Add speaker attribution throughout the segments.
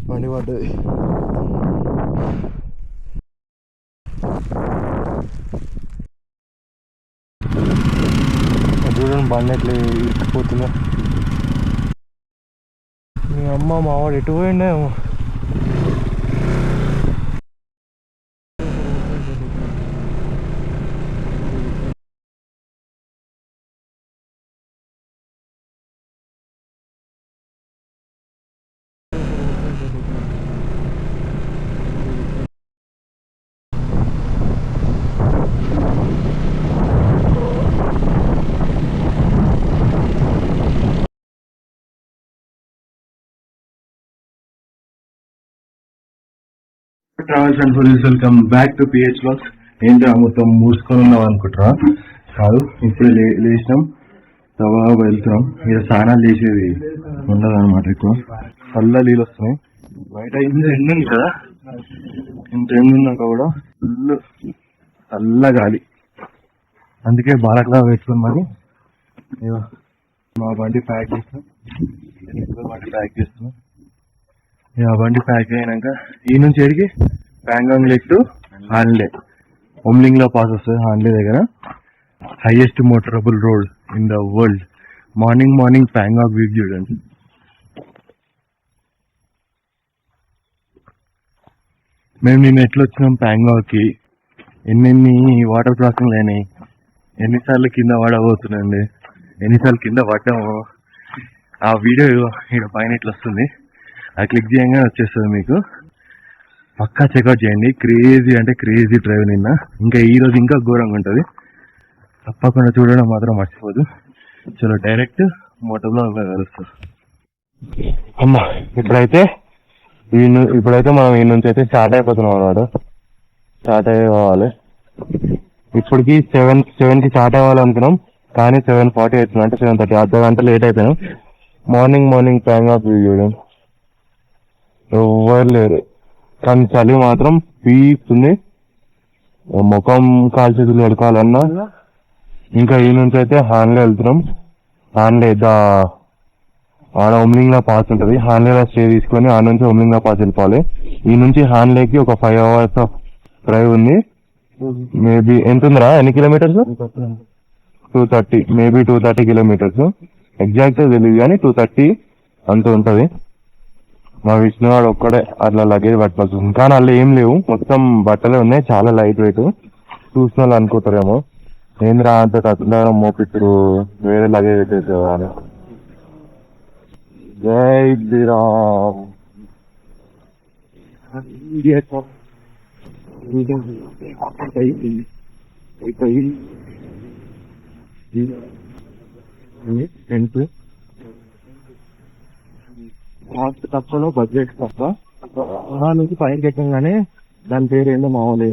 Speaker 1: బండి పడ్డది. చూడండి బండి ఎట్లా ఇరికిపోతుందో. మీ అమ్మ మావాడు ఎటు పోయిండేమో. Travels and tourist, welcome back to PH vlogs. ఏంటో మొత్తం మూసుకొని ఉన్నాం అనుకుంటారా? కాదు, ఇప్పుడే లేచినాం, తవా వెళ్తున్నాం. ఇక స్నానాలు చేసేది ఉండదు అనమాట. ఎక్కువ చల్ల నీళ్ళు వస్తున్నాయి. బయట ఇంత ఎండ ఉంది కదా, ఇంత ఎండ ఉన్నాక కూడా ఫుల్ చల్ల గాలి. అందుకే బాలక్లా పెట్టుకుని మరి మా బండి ప్యాక్ చేస్తాం. ఆ బండి ప్యాక్ అయినాక ఈ నుంచి ఎడికి ప్యాంగాంగ్ లేక్ టు హాన్లే, ఓమ్లింగ్ లో పాస్ వస్తుంది. హాన్లే దగ్గర highest motorable road in the world. Morning Pangong view చూడండి. మేము నిన్న ఎట్లా వచ్చినాం ప్యాంగాంగ్కి, ఎన్నెన్ని వాటర్ క్రాసింగ్లు అయినాయి, ఎన్నిసార్లు కింద పడబోతున్నాండి, ఎన్నిసార్లు కింద పడ్డాము. ఆ వీడియో ఇక్కడ పైన ఇట్లా వస్తుంది, అది క్లిక్ చేయగానే వచ్చేస్తుంది మీకు. పక్కా చెక్అవుట్ చేయండి. క్రేజీ అంటే క్రేజీ డ్రైవ్ నిన్న. ఇంకా ఈ రోజు ఇంకా ఘోరంగా ఉంటుంది. తప్పకుండా చూడడం మాత్రం మర్చిపోదు. చలో డైరెక్ట్ మోటో బ్లాగ్లో కలుస్తాం. అమ్మా ఇప్పుడైతే మనం ఈ నుంచి అయితే స్టార్ట్ అయిపోతున్నాం అన్నమాట. స్టార్ట్ అయ్యేవాలి. ఇప్పటికి 7కి స్టార్ట్ అవ్వాలనుకున్నాం, కానీ 7:40 అవుతుంది, అంటే 7:30, అర్ధ గంట లేట్ అయిపోయినాం. మార్నింగ్ ప్యాంగాంగ్ వ్యూ చూడండి, ఎవ్వరు లేరు, కానీ చలి మాత్రం పీక్తుంది. ముఖం కాలు చేతులు కడుకోవాలన్నా. ఇంకా ఈ నుంచి అయితే హాన్లే వెళ్తున్నాం. హాన్లే ఆడ ఓమ్లింగ్లా పాస్ ఉంటుంది. హాన్లేలో స్టే తీసుకొని ఆ నుంచి ఓమ్లింగ్లా పాస్ వెళ్ళిపోవాలి. ఈ నుంచి హాన్లేకి ఒక 5 hours డ్రైవ్ ఉంది. మేబీ ఎంత ఉందిరా, ఎన్ని కిలోమీటర్స్? 230, maybe 230 kilometres. ఎగ్జాక్ట్ తెలియదు కానీ 230 అంత ఉంటుంది. మా విష్ణువాడు ఒక్కడే అట్లా లగేజ్ పట్టుకోవచ్చు, కానీ అలా ఏం లేవు, మొత్తం బట్టలే ఉన్నాయి, చాలా లైట్ వెయిట్. చూసిన వాళ్ళు అనుకుంటారేమో ఏంద్రా అంత తక్కువ మోపిప్పుడు వేరే లగేజ్ పెట్టేసేవారు. జై శ్రీరామ్. కాస్ట్ తక్కువలో బడ్జెట్ తక్కువ నుంచి పైకి ఎక్కగానే దాని పేరు ఏందో మామూలు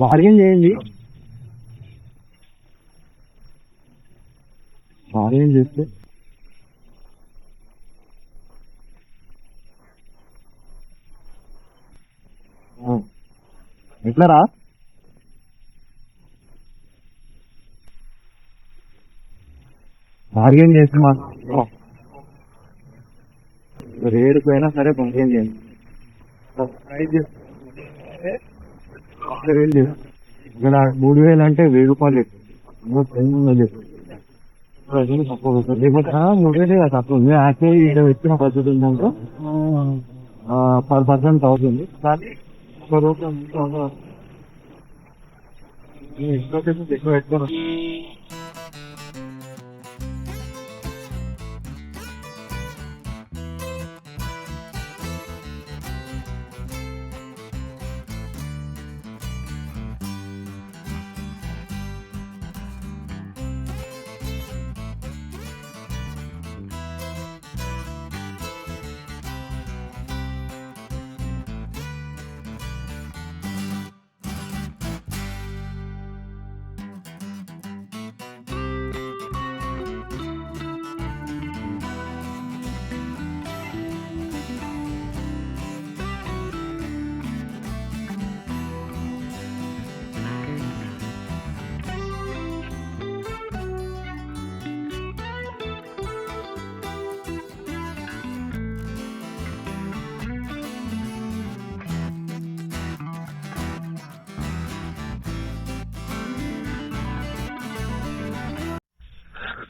Speaker 1: బార్గెన్ చేయండి. బార్గెన్ చేస్తే ఎట్లా రా, బార్గెన్ చేసి మా రేడుకైనా సరే బార్గెన్ చేయండి. 6,000 ఇక్కడ 3,000 అంటే 1,000 రూపాయలు చెప్పు. 3,000 తక్కువ ఉంది. యాక్చువల్లీ ఇక్కడ వచ్చిన పద్ధతి ఉందంటే per person 1,000, కానీ ఎక్కువ పెట్టుకోవాలి.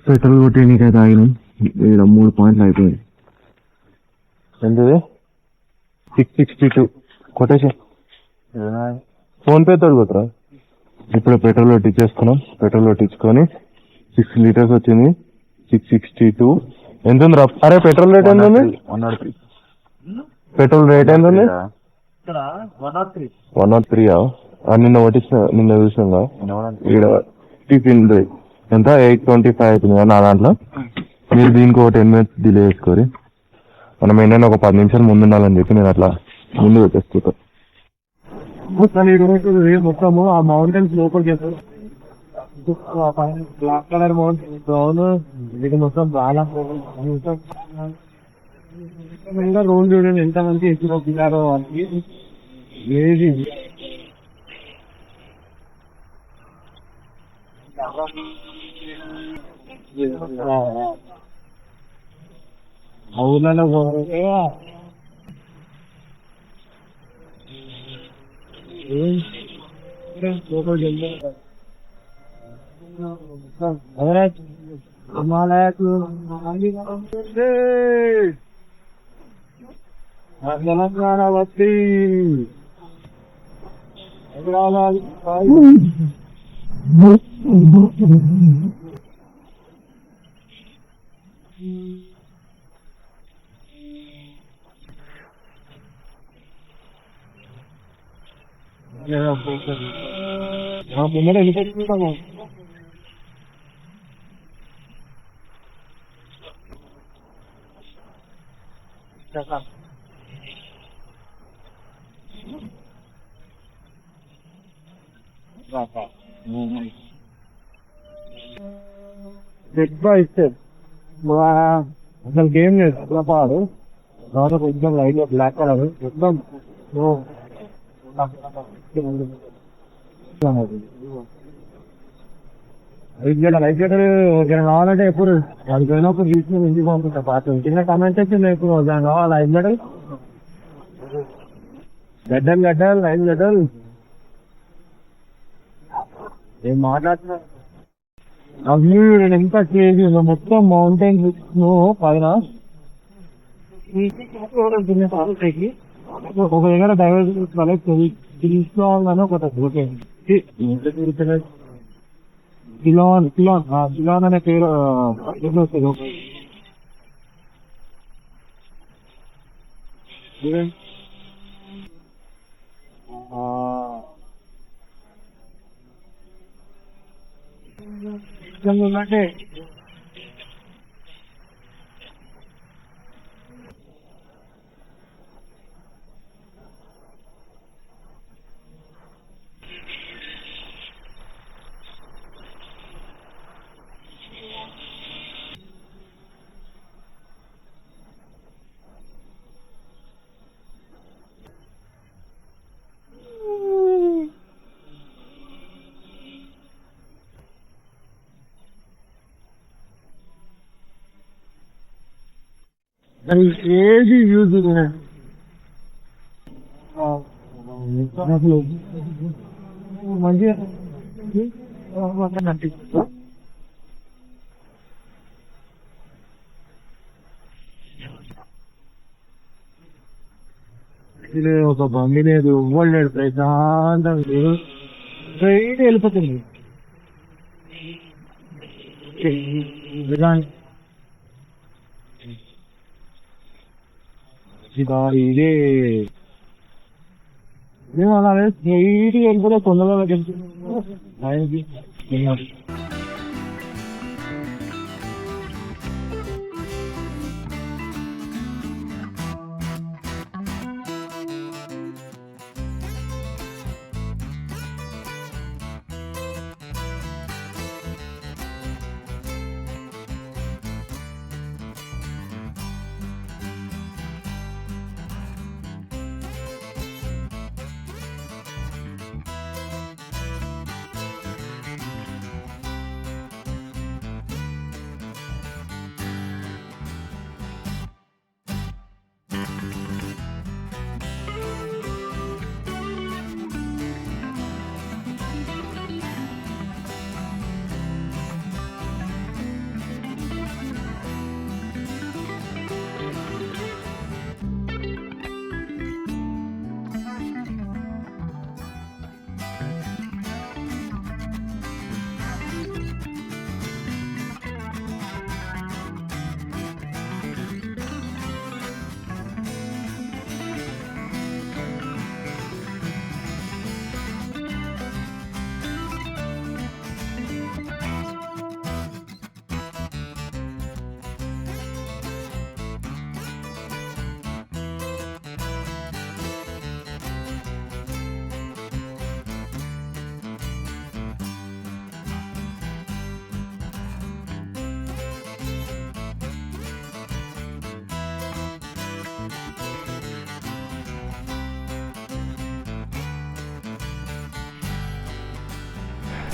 Speaker 1: పెట్రోల్ కొట్టేనికే తాగినాం. ఇక్కడ 3 పాయింట్లు అయిపోయింది. ఎంతది 662 కొటేషన్. ఫోన్ పే తోడు కొట్టరా. ఇప్పుడు పెట్రోల్ కొట్టించేసుకున్నాం. పెట్రోల్ కొట్టించుకొని 6 లీటర్స్ వచ్చింది. 662 ఎంత ఉంది రా? అరే పెట్రోల్ రేట్ ఎంత ఉంది? 103. పెట్రోల్ రేట్ ఎంత ఉంది? 103. నిన్న చూసినా ఇక్కడ టిఫిన్ ఎంత 825 అవుతుంది నా దాంట్లో. మీరు దీనికి ఒక 10 minutes డిలే చేసుకోరి. మనం ఏంటంటే ఒక 10 నిమిషాలు ముందు ఉండాలని చెప్పి నేను అట్లా ముందు పెట్టేసుకుంటాను.
Speaker 2: మొత్తము ఆ మౌంటైన్స్ లోపలికి బ్లాక్ కలర్ మౌంటైన్ బ్రౌన్ ఇది మొత్తం చాలా రోడ్ చూడండి ఎంత మంది ఎత్తుకోతున్నారో వాళ్ళకి ఏది అవునా తెలంగాణ వచ్చి ముందర వెళ్ళిపోతున్నాము. అసలు గేమ్ లేదు అట్లా పాడు తర్వాత కొంచెం లైట్ బ్లాక్ కలర్ మొత్తం లైట్ కావాలంటే ఎప్పుడు అది పోయినప్పుడు తీసుకుని ఇంటికి పంపుతా పాత చిన్న కమెంట్ వచ్చింది ఎప్పుడు దాని కావాలి లైట్ గడ్డలు లైట్ గడ్డలు ఏం మాట్లాడుతున్నా నేను ఎంత చేసి మొత్తం మౌంటైన్స్ స్నో పైన ఒక దగ్గర డైవర్స్ తీసుకోవాలని ఒక కిలోన్ అనే పేరు వస్తుంది. అంటే ఏది యూజ్ మంచిగా ఒక బండి లేదు ఎవ్వరు లేడు ప్రశాంతం స్ట్రైట్ వెళ్ళిపోతుంది. ఇదే మేము అలాగే స్ట్రైట్ వెళ్ళిపోతే తొందరగా ఆయనకి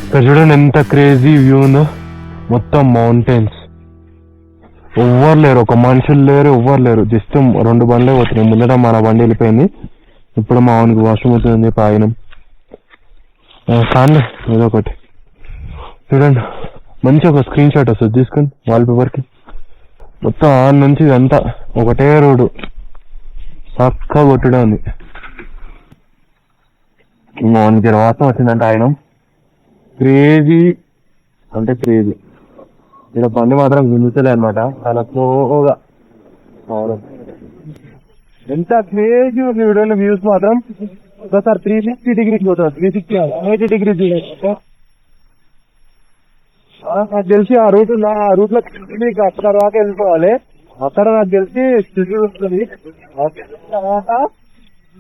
Speaker 1: ఇక్కడ చూడండి ఎంత క్రేజీ వ్యూ ఉందో. మొత్తం మౌంటైన్స్, ఎవ్వరు లేరు, ఒక మనుషులు లేరు, ఎవ్వరు లేరు. జస్ట్ 2 బండ్లే పోతున్నాయి. ముందట మన బండి వెళ్ళిపోయింది. ఇప్పుడు మా వానికి వాష్రూమ్ అవుతుంది, పాగినం కానీ ఏదో ఒకటి. చూడండి మంచి ఒక స్క్రీన్ షాట్ వస్తుంది, తీసుకొని వాల్ పేపర్కి. మొత్తం ఆన్ నుంచి ఇదంతా ఒకటే రోడ్డు, చక్కగా కొట్టడం ఉంది. వానికి వాసన వచ్చిందంటే ఆయన క్రేజీ అంటే క్రేజీ. ఇక్కడ బండి మాత్రం గుంజుతలే అనమాట, చాలా స్లోగా. ఎంత క్రేజీ ఉంది వీడియోలో. వ్యూస్ మాత్రం ఒకసారి 360 degrees పోతుంది. 360 80 degrees. నాకు తెలిసి ఆ రూట్ లో అక్కడ దాకా వెళ్ళిపోవాలి. అక్కడ నాకు తెలిసి సిజిల్ వస్తుంది.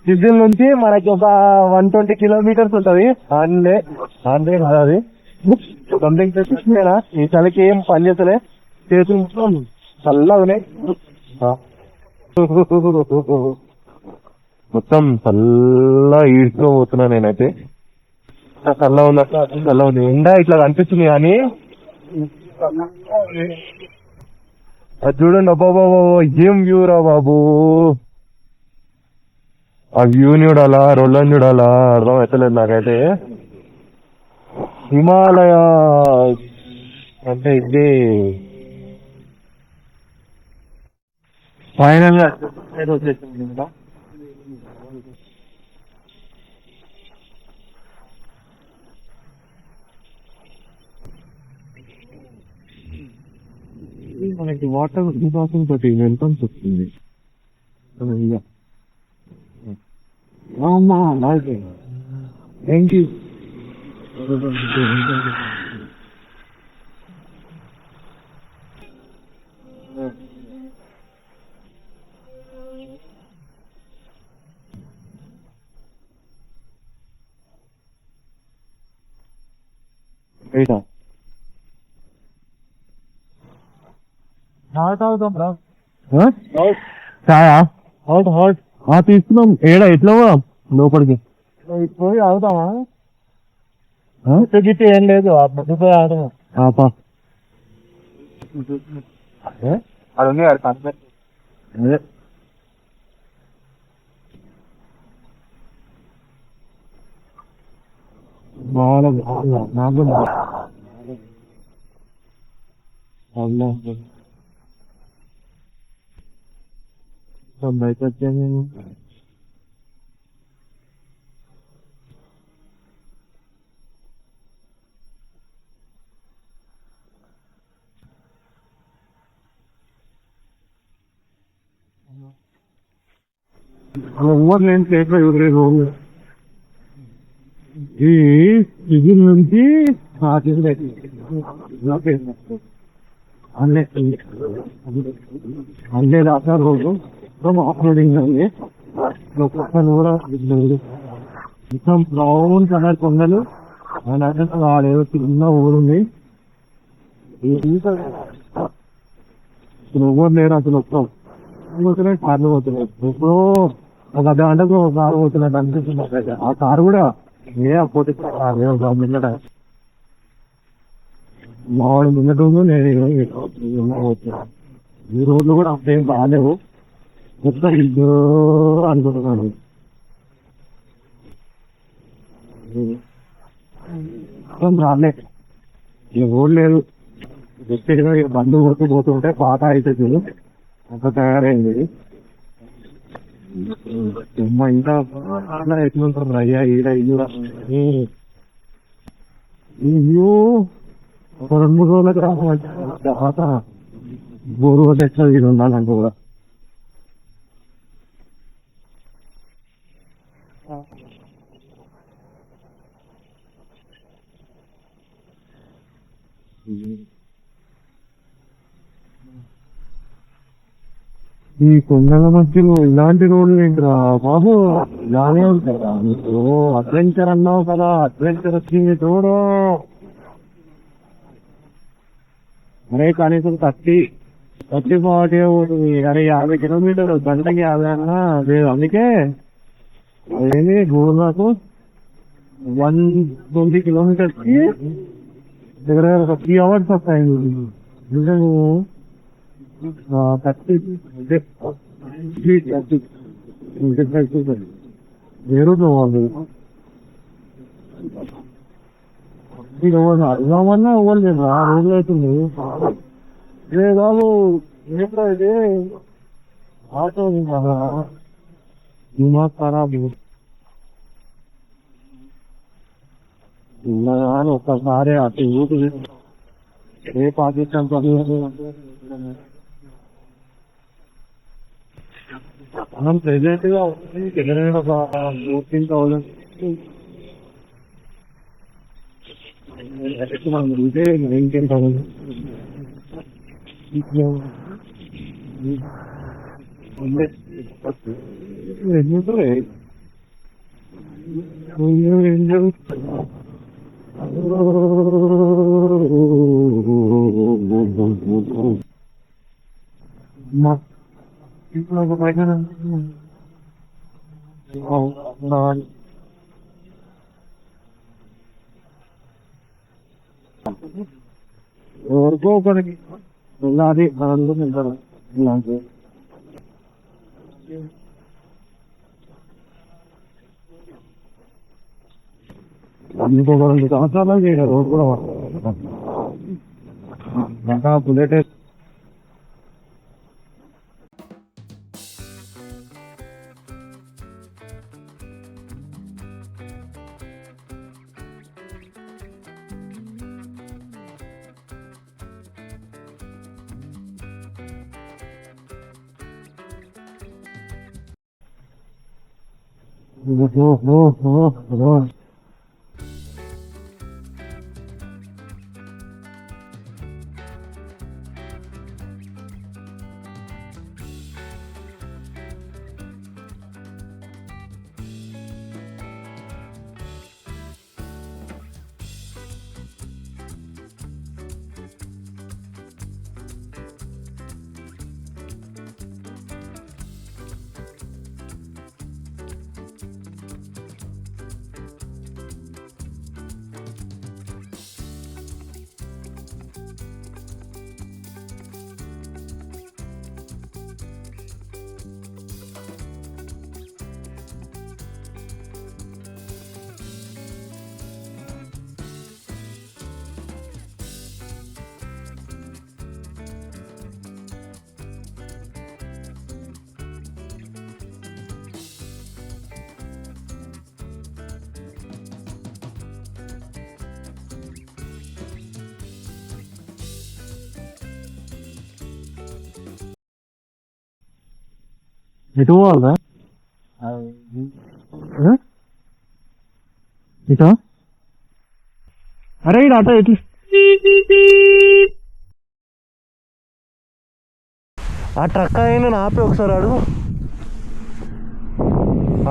Speaker 1: సిజిల్ నుంచి మనకి ఒక 120 kilometers ఉంటది. ఆన్లే కాదు అది. సంథింగ్ ఈ చలికి ఏం పని చేస్తలే, చేతులు మొత్తం చల్లగా ఉన్నాయి. మొత్తం చల్ల ఈడ్చుకోబోతున్నా నేనైతే. చల్లగా ఉంది, అట్లా చల్లగా ఉంది. ఎండ ఇట్లా కనిపిస్తుంది కానీ అది చూడండి. అబ్బాబా ఏం వ్యూ రా బాబు. ఆ వ్యూని చూడాలా, రోడ్లను చూడాలా అర్థం అవుతలేదు నాకైతే. హిమాలయ అంటే ఇది ఫైనల్ గా వచ్చేసింది కదా. మనకి వాటర్ 2030 ఎంట్రన్స్ వస్తుంది. Thank you. చాయా తీసుకున్నాం. ఎట్లా లోపలికి పోయి అవుతామా? గిట్టి ఏం లేదు, పోయి ఆడదాం. అది నాకు బయట వచ్చాను నేను. ఓవర్ లైన్ ప్లేట్ లో రోజు ఈ సిజిల్ నుంచి అన్నీ దాకా రోజు ఆఫ్రోడింగ్ ఉంది. కూడా మొత్తం బ్రౌన్ కలర్ కొండలు. వాడేదో చిన్న ఊరుంది. ఎవరు లేరు అసలు. పోతున్నాయి కార్లు పోతున్నాయి. ఇప్పుడు ఒక గంటకు ఒక కారు పోతున్నట్టు అనిపిస్తుంది. ఆ కారు కూడా పోతే మిన్నట మావాడు మిన్నట నేను ఈ రోడ్లు కూడా అంతేం బాగాలేవు. మొత్తం ఇల్లు అనుకుంటున్నాను. రాలే రోడ్ లేదు. బండ్లు పోతుంటే పాత అవుతుంది అంత తయారైంది. ఇంకా అట్లా ఎట్లుంటారు అయ్యా ఈడ ఇల్లు. ఇల్లు ఒక 2-3 రోజులకు రావాలి. తర్వాత బోరు కూడా ఎట్లా ఇది ఉండాలంటే కూడా ఈ కొండల మధ్యలో ఇలాంటి రోడ్లు ఏంటిరా బాబు. ఇలానే ఉంటారా మీకు? అడ్వెంచర్ అన్నావు కదా, అడ్వెంచర్ వచ్చింది చూడు. అరే కనీసం 30-40 అరే 50 kilometers గంటకి 50 అన్నా లేదు. అందుకే అదేమి గూడు నాకు
Speaker 2: 120 kilometers దగ్గర ఒక 3 hours వస్తాయి. 30 ఏ రోజు పోవాలి అడగామన్నా ఇవ్వలేదు. ఆ రోజులు అవుతుంది కాదు ఏంటో ఇది ఆటో దిమాగ్ ఖరాబ్ ఇలా కానీ ఒక్కసారి అటు ఊటి ఏ పాకిస్తాన్ మనం ప్రెసెంట్ గా ఒక 14,000 మనం ఉంటే 19,000 ఎవరికో ఒకరికి వెళ్ళాలి అందరూ వెళ్తారు. ఇలాంటి ఇంకో 2 సంవత్సరాలు చేయడం రోడ్ కూడా ఇంకా బుల్లెట్ ఎటు పోవాలరా ఇటా? అరే ఇటు అటో ఎట్లు ఆ ట్రక్ అయినా ఆపి ఒకసారి అడుగు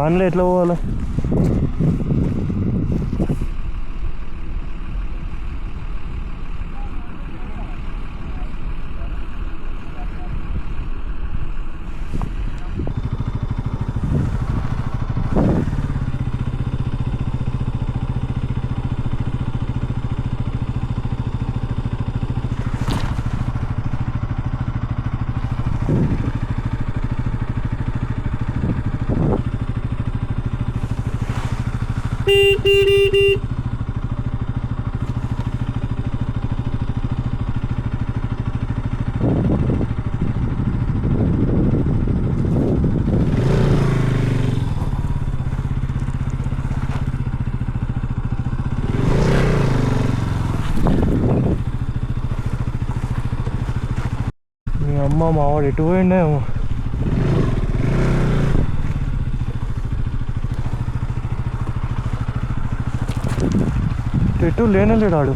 Speaker 2: ఆన్లో ఎట్లా పోవాలి. మీ అమ్మ మావాడు ఎటు పోయిండేమో. ఎటు లేనలేడు ఆడు.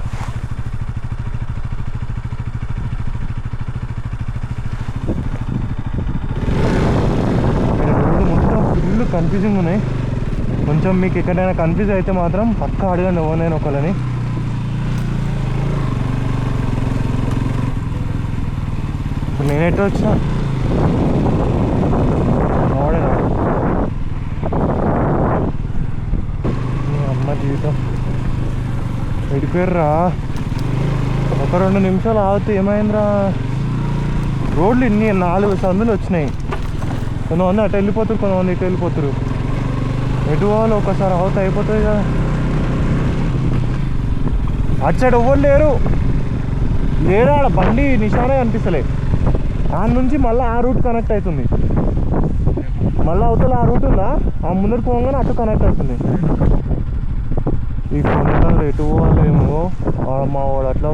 Speaker 2: రోడ్డు మొత్తం ఫుల్ కన్ఫ్యూజింగ్ ఉన్నాయి. కొంచెం మీకు ఎక్కడైనా కన్ఫ్యూజ్ అయితే మాత్రం పక్కా అడగండి ఎవరినైనా ఒకళ్ళని. ఇప్పుడు నేనెట్టు వచ్చినా వాడేనా మీ అమ్మ జీవితం.
Speaker 1: ఆగిపోయారా. ఒక 2 నిమిషాలు ఆగితే ఏమైందిరా, రోడ్లు ఇన్ని 4 సందులు వచ్చినాయి. కొంతమంది అటు వెళ్ళిపోతారు, కొంతమంది ఇటు వెళ్ళిపోతారు. ఎటు వాళ్ళు ఒకసారి అవుతా అయిపోతుంది కదా. అటు సైడ్ ఎవ్వరు లేరు, లేరా బండి నిశానే అనిపిస్తలే. దాని నుంచి మళ్ళీ ఆ రూట్ కనెక్ట్ అవుతుంది, మళ్ళీ అవతల ఆ రూట్ ఉందా, ఆ ముందర పోగానే అటు కనెక్ట్ అవుతుంది. ఈ కొండలు ఎటు పోవాలేమో, మా వాడు అట్లా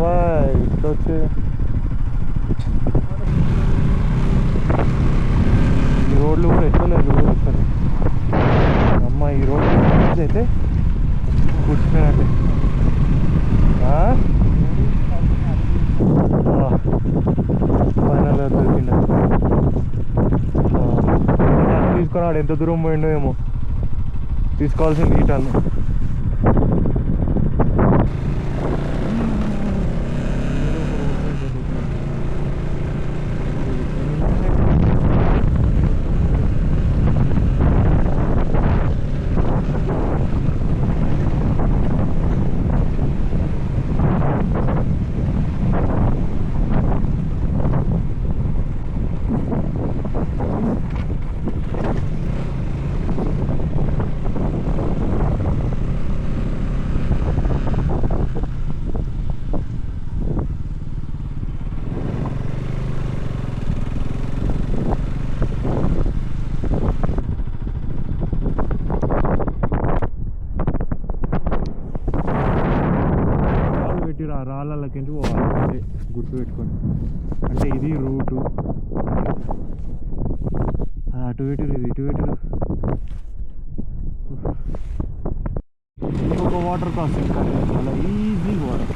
Speaker 1: ఇట్లా వచ్చి ఈ రోడ్లు కూడా ఎట్లేదు. అమ్మ ఈ రోడ్ అయితే కూర్చున్నట్టే. ఫైనల్గా దొరికిండ. తీసుకున్నాడు, ఎంత దూరం పోయిండో ఏమో. తీసుకోవాల్సింది ఈ టన్ను. రాళ్ళకి పోవాలి గుర్తు పెట్టుకొని. అంటే ఇది రూటు, అటు పెట్టిరు, ఇది ఇటు పెట్టిరు. ఇంకొక వాటర్ క్రాసింగ్ చాలా ఈజీ వాటర్.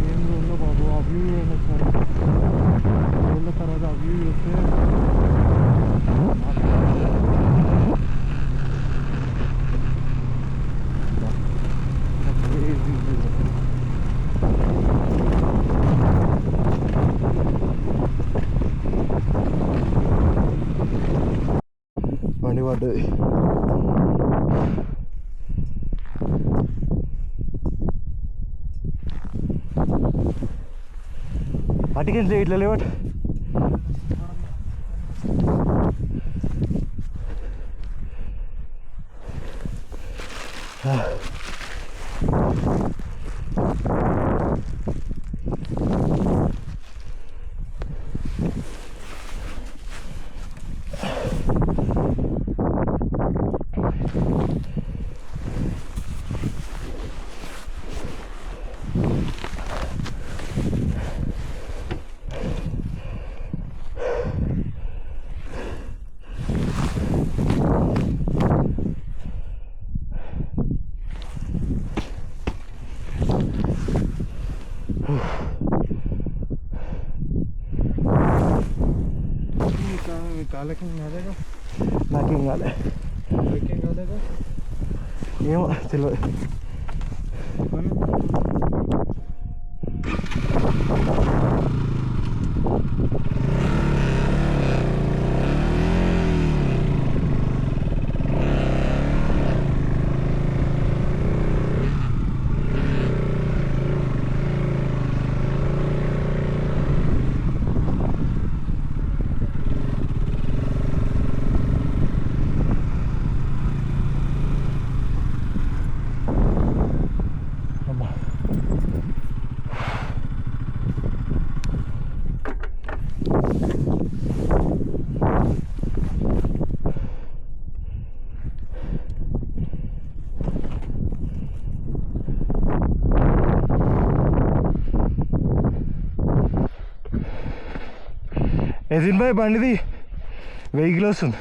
Speaker 1: ఏం ఉందో బాబు, ఆ వ్యూ ఏంటి ఒకసారి రోజుల తర్వాత ఆ వ్యూ చూస్తే బండి పడ్డది. అటుకెళ్ళి ఇట్లా లేవట్. నాకేం కాలే, ఏమో తెలియదు. ఎదిన్ భాయ్ బండిది వెహికల్ వస్తుంది.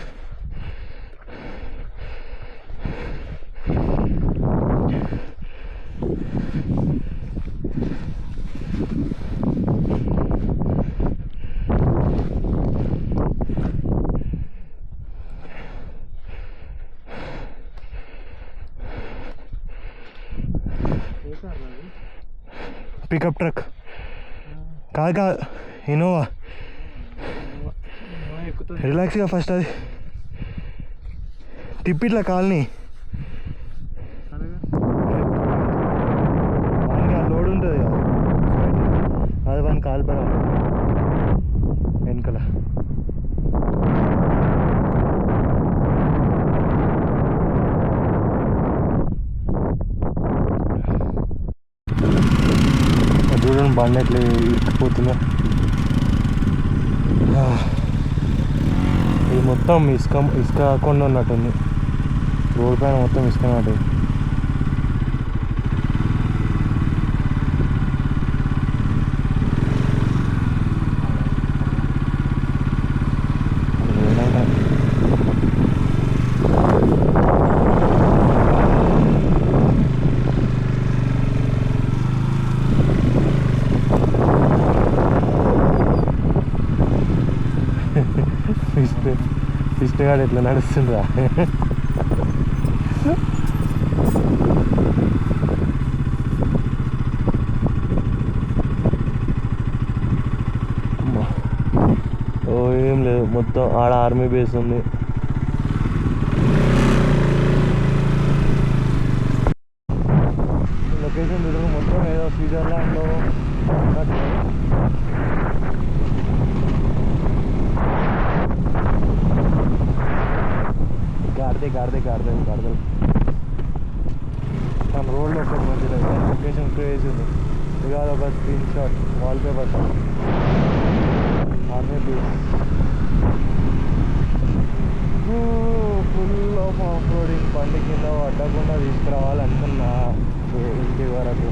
Speaker 1: పికప్ ట్రక్ కాదు, ఇన్నోవా. రిలాక్స్గా ఫస్ట్ అది తిప్పిట్లా కాల్ని వానికి ఆ లోడ్ ఉంటుంది కదా అది వానికి కాలిపోయా వెనకల చూడండి బండి ఎట్లా ఇరికిపోతుందో. ఇది మొత్తం ఇసుక కొండ ఉన్నట్టుంది. రోడ్ పైన మొత్తం ఇసుక నాటు. ఇష్టగాడు ఎట్లా నడుస్తుండ్రా. ఓ ఏం లేదు, మొత్తం ఆడ ఆర్మీ బేస్ ఉంది. లొకేషన్ చూడరు మొత్తం ఏదో స్విట్జర్లాండ్లో గాడిదలు తన రోడ్లో ఒకటి మంచిగా లొకేషన్ క్రేజ్ ఉంది. ఇక ఒక screen shot wallpaper army beach full of off roading. బండి కింద పడ్డకుండా తీసుకురావాలనుకున్నా ఇంటి వరకు.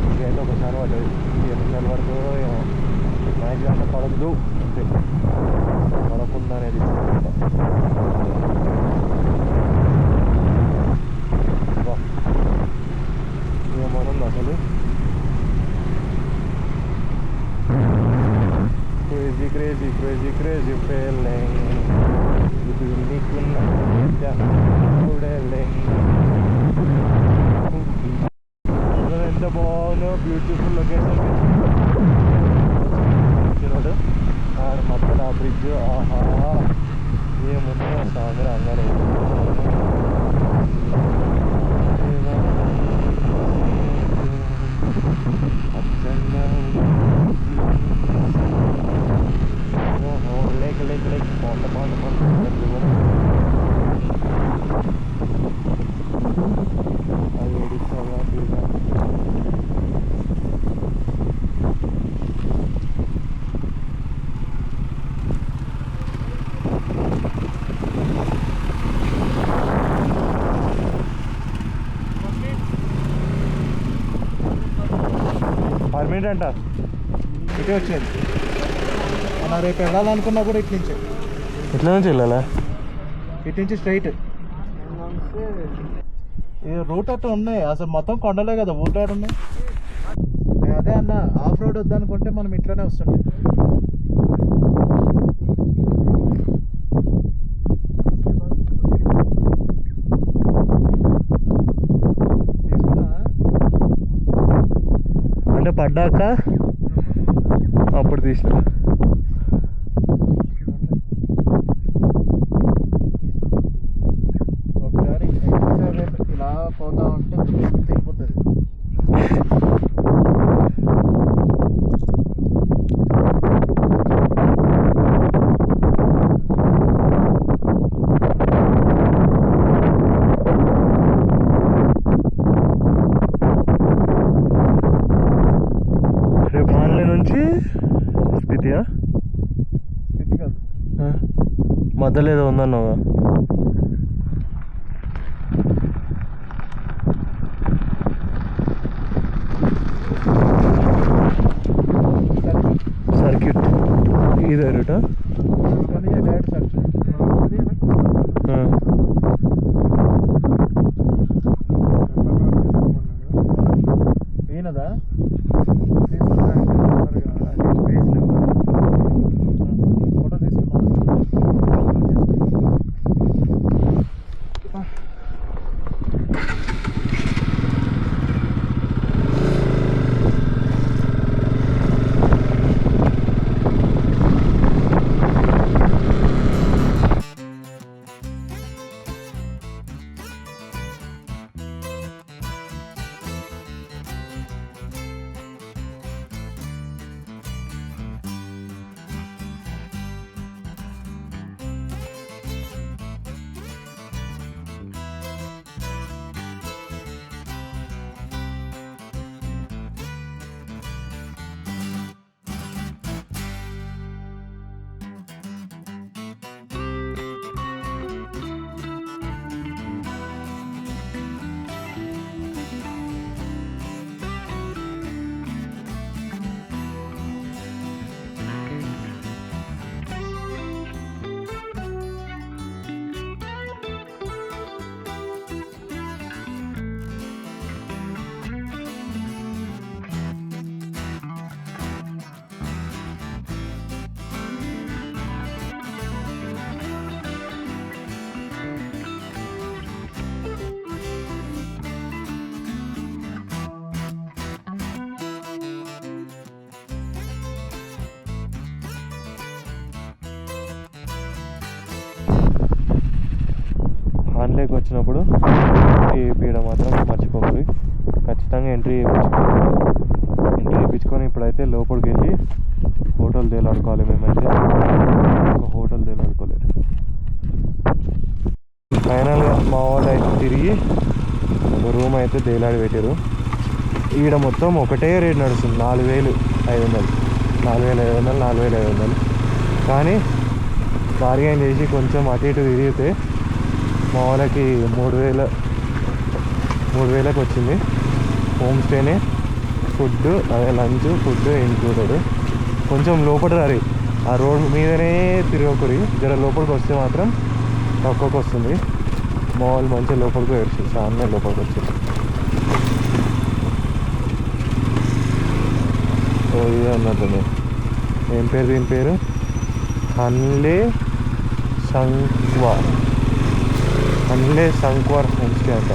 Speaker 1: ఇంకైతే ఒకసారి పడ్డది, ఎన్నిసార్లు పడుతుందో ఏమో. మ్యాచ్ అంటే పడద్దు అంతే, పడకుండా అనేది ఏమనుంది అసలు. క్రేజీ ఫీలింగ్ ఇది నీకున్న ఎంత బాగుందో, బ్యూటిఫుల్ లొకేషన్. మధ్యలో ఆ బ్రిడ్జ్, ఆహా ఏముందో సాగర అందరూ. లేక్ పాండ అది ఒడిస్సాగా పర్మిట్ అంట. ఇటే వచ్చింది మన రేపు వెళ్ళాలనుకున్నా కూడా ఇటు నుంచి. ఎట్లా నుంచి వెళ్ళాలా? ఇటు నుంచి స్ట్రైట్. ఈ రూట్ అట్లా ఉన్నాయి అసలు, మొత్తం కొండలే కదా, ఊర్లో ఉన్నాయి. అదే అన్న, ఆఫ్ రోడ్ వద్దనుకుంటే మనం ఇట్లనే వస్తుండే. అంటే పడ్డాక అప్పుడు తీసిన. ఒకసారి ఇలా పోతా ఉంటే తెగిపోతుంది. రేపు ఆన్లైన్ నుంచి స్పితియా? స్పితి కాదు, మధ్యలో ఏదో ఉందన్నావా? సర్క్యూట్ ఇదే రూటా? ఈయనదా? ఫోటో తీసి దానిలోకి వచ్చినప్పుడు ఎంట్రీ వేయించడం మాత్రం మర్చిపోకూడదు. ఖచ్చితంగా ఎంట్రీ వేయించుకొని ఇప్పుడైతే లోపలికి వెళ్ళి హోటల్ తేలాడుకోవాలి. మేమైతే ఒక హోటల్ తేలాడుకోలేదు. ఫైనల్గా మా వాళ్ళు అయితే తిరిగి రూమ్ అయితే తేలాడి పెట్టారు. ఈడ మొత్తం ఒకటే రేట్ నడుస్తుంది, 4,500 4,500. కానీ బార్గెన్ చేసి కొంచెం అటు ఇటు తిరిగితే మా వాళ్ళకి 3,000కి వచ్చింది. హోమ్ స్టేనే, ఫుడ్, అదే లంచ్, ఫుడ్ ఇంక్లూడెడ్. కొంచెం లోపల రారి, ఆ రోడ్ మీదనే తిరగకూరి, జర లోపలికి వస్తే మాత్రం తక్కువకి వస్తుంది. మా వాళ్ళు మంచిగా లోపలికి వచ్చారు, చాలా లోపలికి వచ్చారు. ఓ ఇదే అన్నట్టుంది. ఏం పేరు దీని పేరు? హన్లే సంక్వార్ హోమ్ స్టే అంట.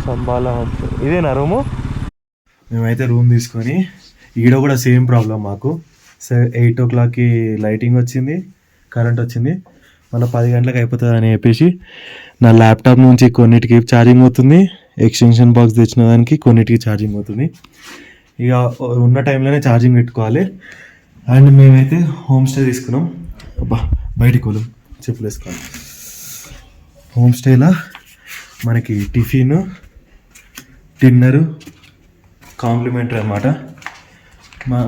Speaker 1: Shambhala home stay. ఇదేనా రూము? మేమైతే రూమ్ తీసుకొని ఈడ కూడా సేమ్ ప్రాబ్లం మాకు. 8 o'clockకి లైటింగ్ వచ్చింది, కరెంట్ వచ్చింది. మళ్ళీ 10 గంటలకు అయిపోతుంది అని చెప్పేసి నా ల్యాప్టాప్ నుంచి కొన్నిటికి ఛార్జింగ్ అవుతుంది, ఎక్స్టెన్షన్ బాక్స్ తెచ్చిన దానికి కొన్నిటికి ఛార్జింగ్ అవుతుంది. ఇక ఉన్న టైంలోనే ఛార్జింగ్ పెట్టుకోవాలి. అండ్ మేమైతే హోమ్ స్టే తీసుకున్నాం. అబ్బా బయటికి పోదాం, చెప్పులు వేసుకోవాలి. హోమ్ స్టేలో మనకి టిఫిన్, డిన్నరు కాంప్లిమెంటరీ అన్నమాట.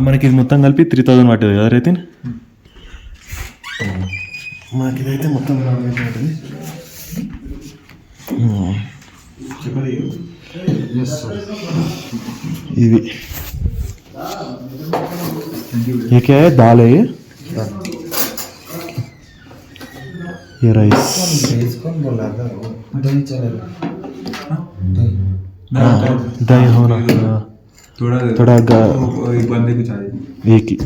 Speaker 1: మనకి ఇది మొత్తం కలిపి 3,000 పడుతుంది కదా రైతే. మనకి ఇదైతే మొత్తం పడుతుంది. ఇది ये क्या है? दाल है ये राइस. दही होना थोड़ा
Speaker 3: एक बंदे को चाहिए.
Speaker 1: एक ही.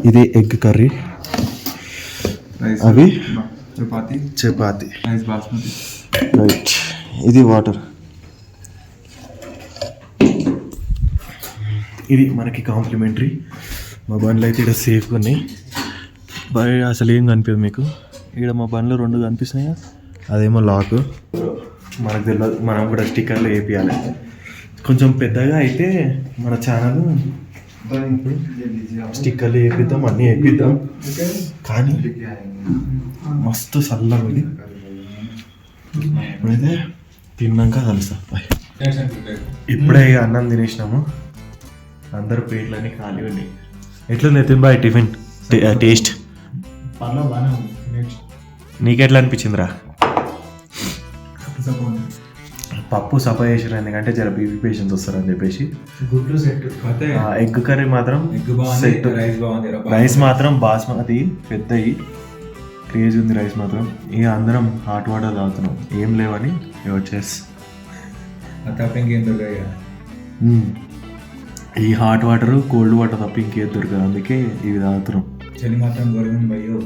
Speaker 1: ఇది ఎగ్ కర్రీ, అవి చపాతి,
Speaker 3: రైస్ బాస్మతి.
Speaker 1: రైట్. ఇది వాటర్. ఇది మనకి కాంప్లిమెంటరీ. మా బండ్లు అయితే ఇక్కడ సేఫ్గా ఉన్నాయి. బయట అసలు ఏం కనిపించదు మీకు. ఇక్కడ మా బండ్లు 2 కనిపిస్తున్నాయి, అదేమో లాక్. మనకు తెలియదు, మనం కూడా స్టిక్కర్లు వేపియాలి. కొంచెం పెద్దగా అయితే మన ఛానల్ స్టిక్కర్లు వేపిద్దాం, అన్నీ వేపిద్దాం. కానీ మస్తు చల్లగా ఉంది. ఇప్పుడైతే తిన్నాక కలుస్తా. ఇప్పుడే అన్నం తినేసినాము, అందరు ప్లేట్లన్నీ ఖాళీ ఉన్నాయి. ఎట్లుంది ఎత్తిన్ బాయ్ టిఫిన్ టేస్ట్? నీకెట్లా అనిపించిందిరా? పప్పు సపా చేసారు, ఎందుకంటే జర బీపీ పేషెంట్స్ వస్తారని చెప్పేసి. ఎగ్ కర్రీ మాత్రం సెట్. రైస్ మాత్రం బాస్మతి పెద్దవి, క్రేజ్ ఉంది రైస్ మాత్రం. ఇక అందరం హాట్ వాటర్ తాగుతున్నాం, ఏం లేవని వచ్చేసి. ఈ హాట్ వాటర్, కోల్డ్ వాటర్ తప్ప ఇంకేది దొరకదు, అందుకే ఇవి తాగుతున్నాం.
Speaker 3: చలి మాత్రం దొరకదు భయ్యో.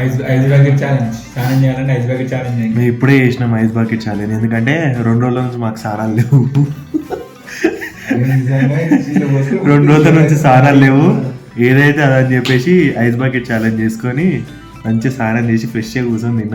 Speaker 3: ఐస్ బకెట్ ఛాలెంజ్ చేయాలంటే ఐస్ బకెట్ ఛాలెంజ్
Speaker 1: మేము ఇప్పుడే చేసినాం ఐస్ బకెట్ ఛాలెంజ్, ఎందుకంటే 2 రోజుల నుంచి మాకు సారాలు లేవు. 2 రోజుల నుంచి సారాలు లేవు, ఏదైతే అదని చెప్పేసి ఐస్ బకెట్ ఛాలెంజ్ చేసుకొని మంచిగా స్నానం చేసి ఫ్రెష్గా కూర్చొని తిన్నాం.